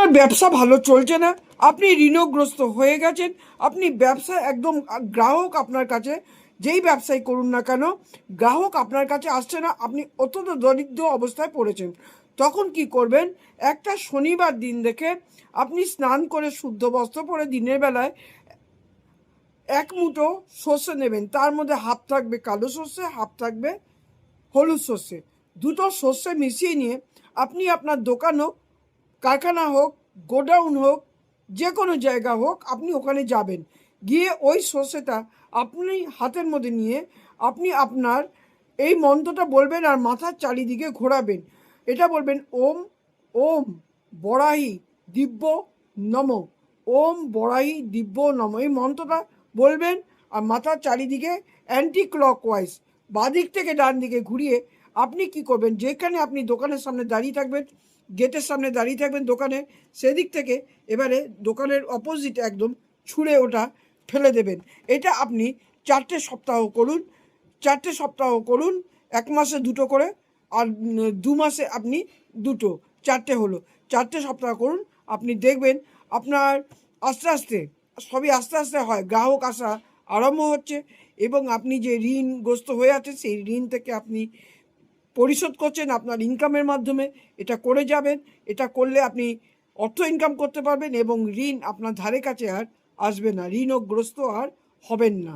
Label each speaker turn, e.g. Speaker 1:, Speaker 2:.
Speaker 1: আপনার ব্যবসা ভালো চলছে না, আপনি ঋণগ্রস্ত হয়ে গেছেন, আপনি ব্যবসা একদম গ্রাহক আপনার কাছে যেই ব্যবসায় করুন না কেন গ্রাহক আপনার কাছে আসছে না, আপনি অত্যন্ত দরিদ্র অবস্থায় পড়েছেন, তখন কি করবেন? একটা শনিবার দিন দেখে আপনি স্নান করে শুদ্ধ বস্ত্র পরে দিনের বেলায় এক মুঠো সর্ষে নেবেন, তার মধ্যে হাফ থাকবে কালো সর্ষে, হাফ থাকবে হলুদ সর্ষে, দুটো সর্ষে মিশিয়ে নিয়ে আপনি আপনার দোকান হোক, কারখানা হোক, গোডাউন হোক, যে কোনো জায়গা হোক, আপনি ওখানে যাবেন, গিয়ে ওই সর্ষেটা আপনি হাতের মধ্যে নিয়ে আপনি আপনার এই মন্ত্রটা বলবেন আর মাথার চারিদিকে ঘোরাবেন। এটা বলবেন, ওম ওম বরাহি দিব্য নম, ওম বরাহি দিব্য নম। এই মন্ত্রটা বলবেন আর মাথার চারিদিকে অ্যান্টি ক্লকওয়াইজ বাঁদিক থেকে ডান দিকে ঘুরিয়ে আপনি কি করবেন, যেখানে আপনি দোকানের সামনে দাঁড়িয়ে থাকবেন, গেটের সামনে দাঁড়িয়ে থাকবেন দোকানে, সেদিক থেকে এবারে দোকানের অপোজিটে একদম ছুঁড়ে ওটা ফেলে দেবেন। এটা আপনি 4টে সপ্তাহ করুন, 4টে সপ্তাহ করুন, 1 মাসে 2টো করে, আর 2 মাসে আপনি 2টো, 4টে হলো, 4টে সপ্তাহ করুন, আপনি দেখবেন আপনার আস্তে আস্তে সবই আস্তে আস্তে হয়, গ্রাহক আসা আরম্ভ হচ্ছে এবং আপনি যে ঋণগ্রস্ত হয়ে আছেন সেই ঋণ থেকে আপনি পরিশোধ করছেন আপনার ইনকামের মাধ্যমে। এটা করে যাবেন, এটা করলে আপনি অর্থ ইনকাম করতে পারবেন এবং ঋণ আপনার ধারে কাছে আর আসবে না, ঋণগ্রস্ত আর হবেন না।